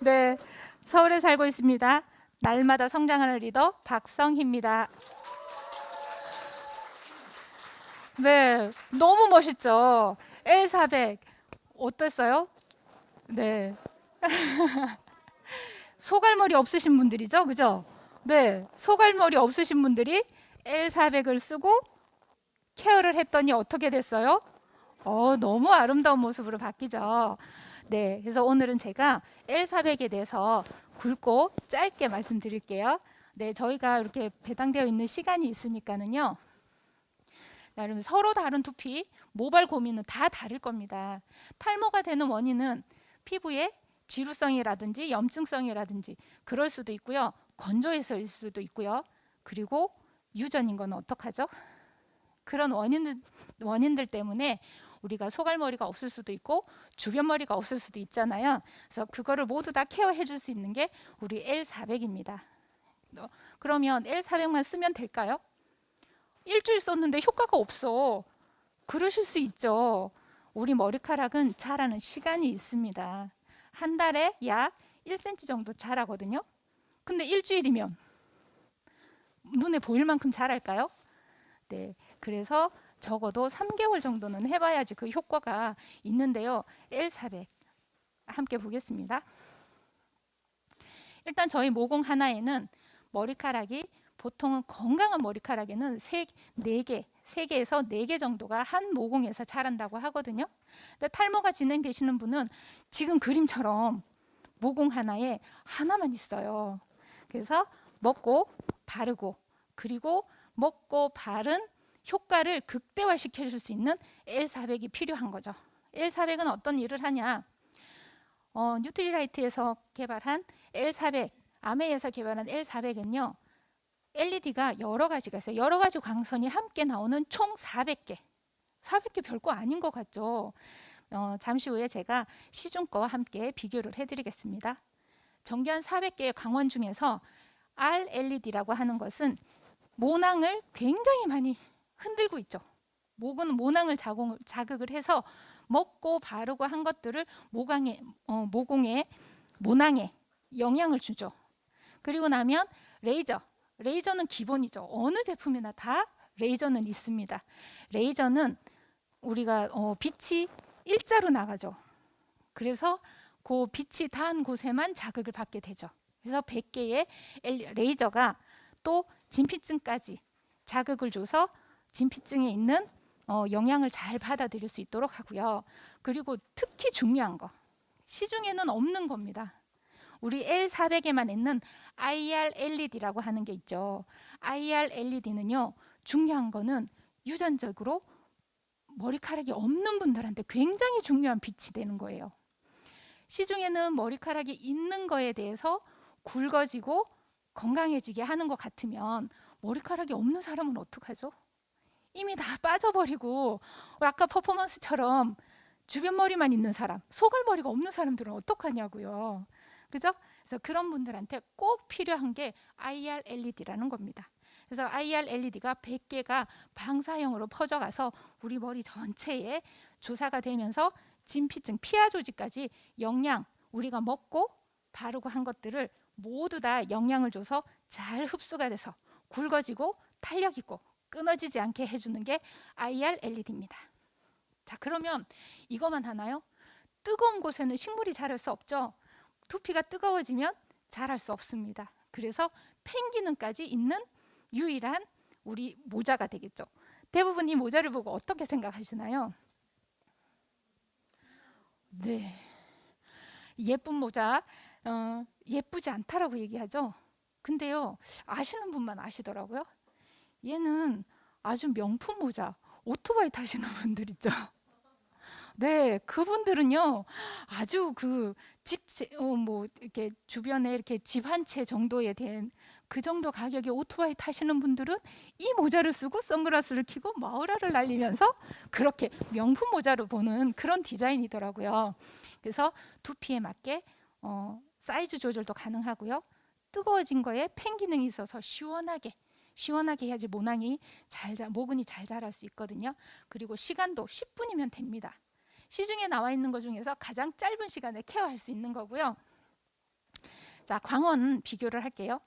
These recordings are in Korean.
네, 서울에 살고 있습니다. 날마다 성장하는 리더 박성희입니다. 네, 너무 멋있죠? L400 어땠어요? 네. 소갈머리 없으신 분들이죠, 그죠? 네, 소갈머리 없으신 분들이 L400을 쓰고 케어를 했더니 어떻게 됐어요? 너무 아름다운 모습으로 바뀌죠. 네, 그래서 오늘은 제가 L400에 대해서 굵고 짧게 말씀드릴게요. 네, 저희가 이렇게 배당되어 있는 시간이 있으니까는요. 여러분 서로 다른 두피, 모발 고민은 다 다를 겁니다. 탈모가 되는 원인은 피부의 지루성이라든지 염증성이라든지 그럴 수도 있고요. 건조해서일 수도 있고요. 그리고 유전인 건 어떡하죠? 그런 원인들 때문에 우리가 소갈머리가 없을 수도 있고 주변 머리가 없을 수도 있잖아요. 그래서 그거를 모두 다 케어해 줄 수 있는 게 우리 L400입니다. 그러면 L400만 쓰면 될까요? 일주일 썼는데 효과가 없어. 그러실 수 있죠. 우리 머리카락은 자라는 시간이 있습니다. 한 달에 약 1cm 정도 자라거든요. 근데 일주일이면 눈에 보일 만큼 자랄까요? 네, 그래서 적어도 3개월 정도는 해봐야지 그 효과가 있는데요. L400 함께 보겠습니다. 일단 저희 모공 하나에는 머리카락이 보통은 건강한 머리카락에는 3개에서 4개 정도가 한 모공에서 자란다고 하거든요. 근데 탈모가 진행되시는 분은 지금 그림처럼 모공 하나에 하나만 있어요. 그래서 먹고 바르고 그리고 먹고 바른 효과를 극대화시켜 줄 수 있는 L400이 필요한 거죠. L400은 어떤 일을 하냐? 뉴트리라이트에서 개발한 L400, 아메이에서 개발한 L400은요. LED가 여러 가지가 있어요. 여러 가지 광선이 함께 나오는 총 400개. 400개 별거 아닌 것 같죠? 잠시 후에 제가 시중 거와 함께 비교를 해드리겠습니다. 정교한 400개의 광원 중에서 RLED라고 하는 것은 모낭을 굉장히 많이 흔들고 있죠. 모낭을 자극을 해서 먹고 바르고 한 것들을 모낭에 영향을 주죠. 그리고 나면 레이저는 기본이죠. 어느 제품이나 다 레이저는 있습니다. 레이저는 우리가 빛이 일자로 나가죠. 그래서 그 빛이 닿은 곳에만 자극을 받게 되죠. 그래서 100개의 레이저가 또 진피층까지 자극을 줘서 진피층에 있는 영향을 잘 받아들일 수 있도록 하고요. 그리고 특히 중요한 거, 시중에는 없는 겁니다. 우리 L400에만 있는 IR LED라고 하는 게 있죠. IR LED는요, 중요한 거는 유전적으로 머리카락이 없는 분들한테 굉장히 중요한 빛이 되는 거예요. 시중에는 머리카락이 있는 거에 대해서 굵어지고 건강해지게 하는 것 같으면 머리카락이 없는 사람은 어떡하죠? 이미 다 빠져버리고 아까 퍼포먼스처럼 주변 머리만 있는 사람, 소갈머리가 없는 사람들은 어떡하냐고요. 그죠? 그래서 그런 분들한테 꼭 필요한 게 IR LED라는 겁니다. 그래서 IR LED가 100개가 방사형으로 퍼져가서 우리 머리 전체에 주사가 되면서 진피층, 피하 조직까지 우리가 먹고 바르고 한 것들을 모두 다 영향을 줘서 잘 흡수가 돼서 굵어지고 탄력 있고 끊어지지 않게 해주는 게 IR LED입니다. 자, 그러면 이것만 하나요? 뜨거운 곳에는 식물이 자랄 수 없죠. 두피가 뜨거워지면 자랄 수 없습니다. 그래서 팬 기능까지 있는 유일한 우리 모자가 되겠죠. 대부분 이 모자를 보고 어떻게 생각하시나요? 네, 예쁜 모자. 예쁘지 않다라고 얘기하죠. 근데요, 아시는 분만 아시더라고요. 얘는 아주 명품 모자, 오토바이 타시는 분들 있죠. 네, 그분들은요, 아주 그 집, 뭐, 이렇게 주변에 이렇게 집 한 채 정도에 된 그 정도 가격의 오토바이 타시는 분들은 이 모자를 쓰고 선글라스를 끼고 마우라를 날리면서 그렇게 명품 모자로 보는 그런 디자인이더라고요. 그래서 두피에 맞게 사이즈 조절도 가능하고요. 뜨거워진 거에 팬 기능이 있어서 시원하게 해야지 모근이 잘 자랄 수 있거든요. 그리고 시간도 10분이면 됩니다. 시중에 나와 있는 것 중에서 가장 짧은 시간에 케어할 수 있는 거고요. 자, 광원 비교를 할게요.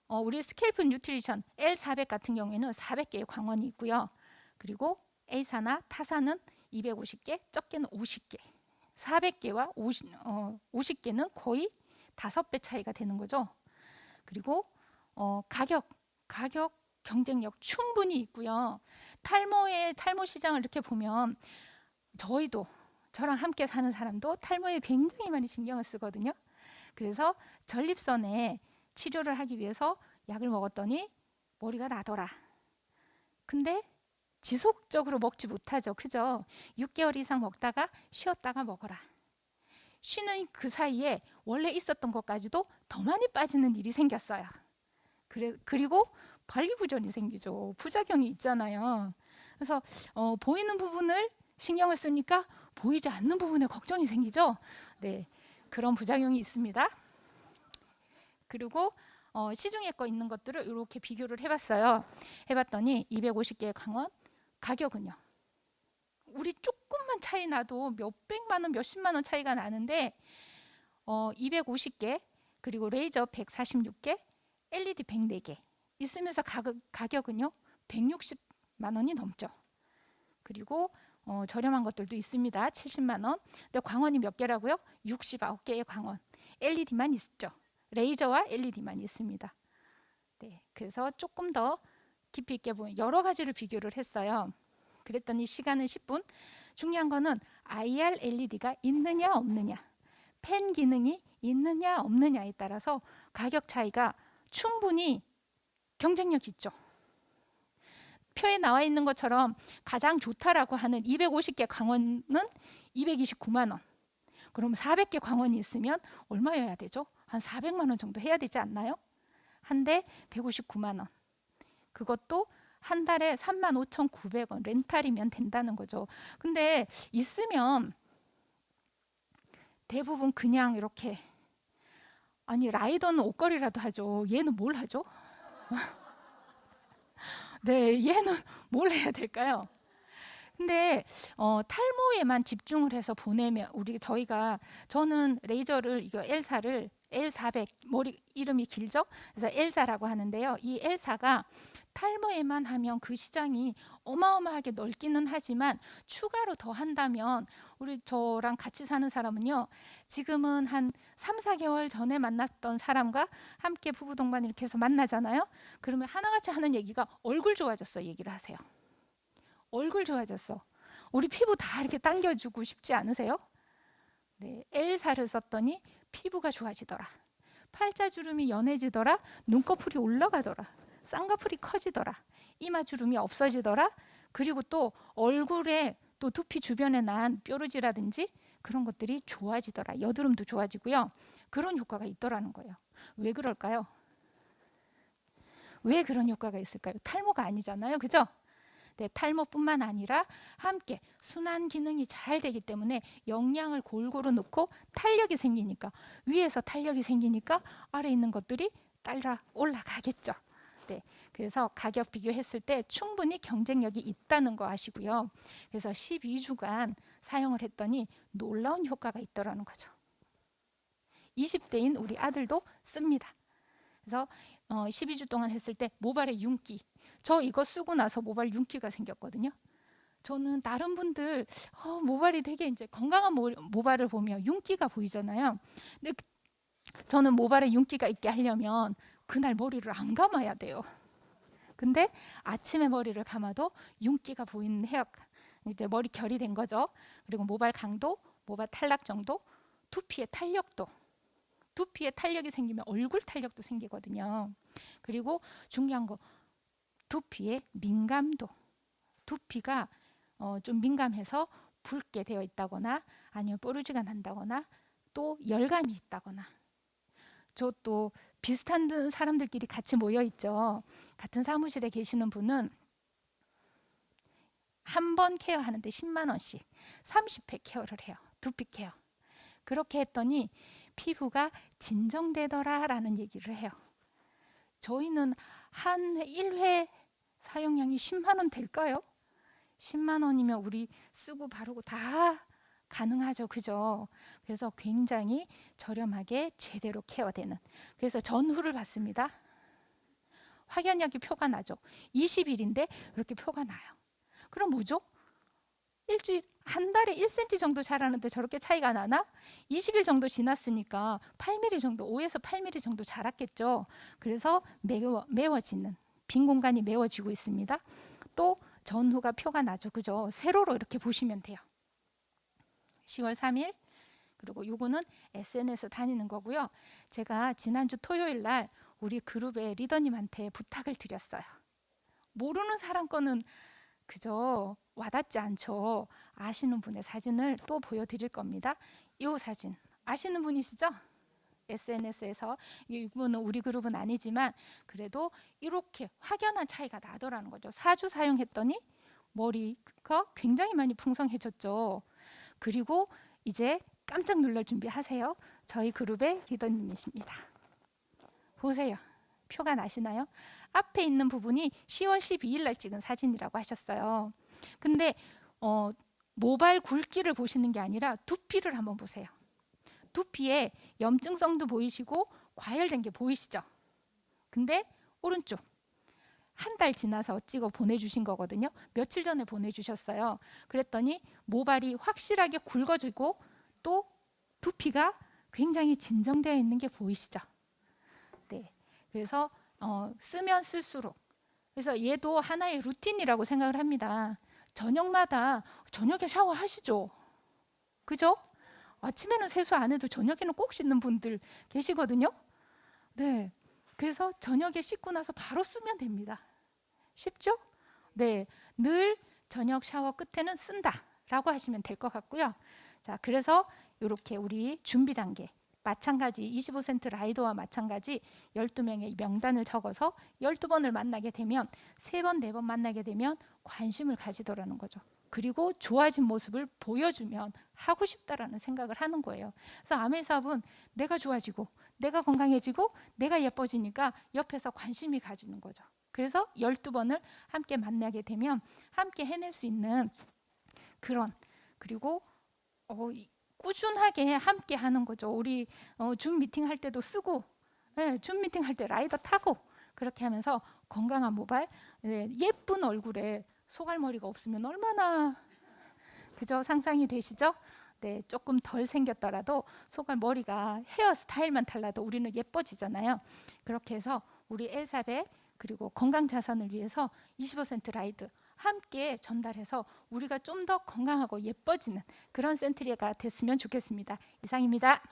우리 스캘프 뉴트리션 L400 같은 경우에는 400개의 광원이 있고요. 그리고 A사나 타사는 250개, 적게는 50개. 400개와 50개는 거의 5배 차이가 되는 거죠. 그리고 가격 경쟁력 충분히 있고요. 탈모 시장을 이렇게 보면 저랑 함께 사는 사람도 탈모에 굉장히 많이 신경을 쓰거든요. 그래서 전립선에 치료를 하기 위해서 약을 먹었더니 머리가 나더라. 근데 지속적으로 먹지 못하죠. 그죠? 6개월 이상 먹다가 쉬었다가 먹어라. 쉬는 그 사이에 원래 있었던 것까지도 더 많이 빠지는 일이 생겼어요. 그리고 발기부전이 생기죠. 부작용이 있잖아요. 그래서 보이는 부분을 신경을 쓰니까 보이지 않는 부분에 걱정이 생기죠. 네, 그런 부작용이 있습니다. 그리고 시중에 거 있는 것들을 이렇게 비교를 해봤어요. 해봤더니 250개의 광원 가격은요. 우리 조금만 차이 나도 몇백만 원, 몇십만 원 차이가 나는데 250개 그리고 레이저 146개, LED 104개 있으면서 가격은요 160만 원이 넘죠. 그리고 저렴한 것들도 있습니다. 70만 원. 근데 광원이 몇 개라고요? 69개의 광원. LED만 있죠. 레이저와 LED만 있습니다. 네, 그래서 조금 더 깊이 있게 보면 여러 가지를 비교를 했어요. 그랬더니 시간은 10분. 중요한 거는 IR LED가 있느냐 없느냐, 펜 기능이 있느냐 없느냐에 따라서 가격 차이가 충분히 경쟁력 있죠. 표에 나와 있는 것처럼 가장 좋다라고 하는 250개 광원은 229만 원. 그럼 400개 광원이 있으면 얼마여야 되죠? 한 400만 원 정도 해야 되지 않나요? 한 대 159만 원. 그것도 한 달에 35,900원 렌탈이면 된다는 거죠. 근데 있으면 대부분 그냥 이렇게 라이더는 옷걸이라도 하죠. 얘는 뭘 하죠? 네, 얘는 뭘 해야 될까요? 근데 탈모에만 집중을 해서 보내면 저는 레이저를 이거 L400 머리 이름이 길죠? 그래서 L4라고 하는데요. 이 L4가 탈모에만 하면 그 시장이 어마어마하게 넓기는 하지만 추가로 더 한다면 저랑 같이 사는 사람은요. 지금은 한 3, 4개월 전에 만났던 사람과 함께 부부 동반 이렇게 해서 만나잖아요. 그러면 하나같이 하는 얘기가 얼굴 좋아졌어 얘기를 하세요. 얼굴 좋아졌어. 우리 피부 다 이렇게 당겨주고 싶지 않으세요? 네, L사를 썼더니 피부가 좋아지더라. 팔자주름이 연해지더라. 눈꺼풀이 올라가더라. 쌍꺼풀이 커지더라. 이마주름이 없어지더라. 그리고 또 얼굴에 또 두피 주변에 난 뾰루지라든지 그런 것들이 좋아지더라. 여드름도 좋아지고요. 그런 효과가 있더라는 거예요. 왜 그럴까요? 왜 그런 효과가 있을까요? 탈모가 아니잖아요. 그죠? 네, 탈모뿐만 아니라 함께 순환 기능이 잘 되기 때문에 영양을 골고루 넣고 탄력이 생기니까 위에서 탄력이 생기니까 아래 있는 것들이 따라 올라가겠죠. 네, 그래서 가격 비교했을 때 충분히 경쟁력이 있다는 거 아시고요. 그래서 12주간 사용을 했더니 놀라운 효과가 있더라는 거죠. 20대인 우리 아들도 씁니다. 그래서 12주 동안 했을 때 모발에 윤기, 저 이거 쓰고 나서 모발 윤기가 생겼거든요. 저는 다른 분들 모발이 되게 이제 건강한 모발을 보면 윤기가 보이잖아요. 근데 저는 모발에 윤기가 있게 하려면 그날 머리를 안 감아야 돼요. 근데 아침에 머리를 감아도 윤기가 보이는 이제 머리 결이 된 거죠. 그리고 모발 강도, 모발 탈락 정도, 두피의 탄력도 두피에 탄력이 생기면 얼굴 탄력도 생기거든요. 그리고 중요한 거, 두피의 민감도. 두피가 좀 민감해서 붉게 되어 있다거나 아니면 뽀르지가 난다거나 또 열감이 있다거나, 저 또 비슷한 사람들끼리 같이 모여 있죠. 같은 사무실에 계시는 분은 한 번 케어하는데 10만 원씩 30회 케어를 해요. 두피 케어. 그렇게 했더니 피부가 진정되더라라는 얘기를 해요. 저희는 한 1회 사용량이 10만 원 될까요? 10만 원이면 우리 쓰고 바르고 다 가능하죠. 그죠? 그래서 굉장히 저렴하게 제대로 케어되는. 그래서 전후를 받습니다. 확연하게 표가 나죠. 20일인데 이렇게 표가 나요. 그럼 뭐죠? 일주일, 한 달에 1cm 정도 자라는데 저렇게 차이가 나나? 20일 정도 지났으니까 8mm 정도, 5에서 8mm 정도 자랐겠죠. 그래서 메워지는, 빈 공간이 메워지고 있습니다. 또 전후가 표가 나죠. 그죠? 세로로 이렇게 보시면 돼요. 10월 3일. 그리고 요거는 SNS 다니는 거고요. 제가 지난주 토요일 날 우리 그룹의 리더님한테 부탁을 드렸어요. 모르는 사람 거는 그저 와닿지 않죠. 아시는 분의 사진을 또 보여드릴 겁니다. 이 사진 아시는 분이시죠? SNS에서, 이분은 우리 그룹은 아니지만 그래도 이렇게 확연한 차이가 나더라는 거죠. 4주 사용했더니 머리가 굉장히 많이 풍성해졌죠. 그리고 이제 깜짝 놀랄 준비하세요. 저희 그룹의 리더님이십니다. 보세요. 표가 나시나요? 앞에 있는 부분이 10월 12일 날 찍은 사진이라고 하셨어요. 근데 모발 굵기를 보시는 게 아니라 두피를 한번 보세요. 두피에 염증성도 보이시고 과열된 게 보이시죠? 근데 오른쪽 한 달 지나서 찍어 보내주신 거거든요. 며칠 전에 보내주셨어요. 그랬더니 모발이 확실하게 굵어지고 또 두피가 굉장히 진정되어 있는 게 보이시죠? 네. 그래서 쓰면 쓸수록, 그래서 얘도 하나의 루틴이라고 생각을 합니다. 저녁마다, 저녁에 샤워하시죠? 그죠? 아침에는 세수 안 해도 저녁에는 꼭 씻는 분들 계시거든요. 네. 그래서 저녁에 씻고 나서 바로 쓰면 됩니다. 쉽죠? 네. 늘 저녁 샤워 끝에는 쓴다라고 하시면 될 것 같고요. 자, 그래서 이렇게 우리 준비 단계 마찬가지 25센트 라이더와 마찬가지 12명의 명단을 적어서 12번을 만나게 되면 3번, 4번 만나게 되면 관심을 가지더라는 거죠. 그리고 좋아진 모습을 보여주면 하고 싶다라는 생각을 하는 거예요. 그래서 아메 사업은 내가 좋아지고 내가 건강해지고 내가 예뻐지니까 옆에서 관심이 가지는 거죠. 그래서 12번을 함께 만나게 되면 함께 해낼 수 있는 그런, 그리고 꾸준하게 함께 하는 거죠. 우리 줌 미팅 할 때도 쓰고, 네, 줌 미팅 할 때 라이더 타고 그렇게 하면서 건강한 모발, 네, 예쁜 얼굴에 소갈머리가 없으면 얼마나, 그죠? 상상이 되시죠? 네, 조금 덜 생겼더라도 소갈머리가 헤어스타일만 달라도 우리는 예뻐지잖아요. 그렇게 해서 우리 엘사벳 그리고 건강 자산을 위해서 25센트 라이드 함께 전달해서 우리가 좀 더 건강하고 예뻐지는 그런 센트리가 됐으면 좋겠습니다. 이상입니다.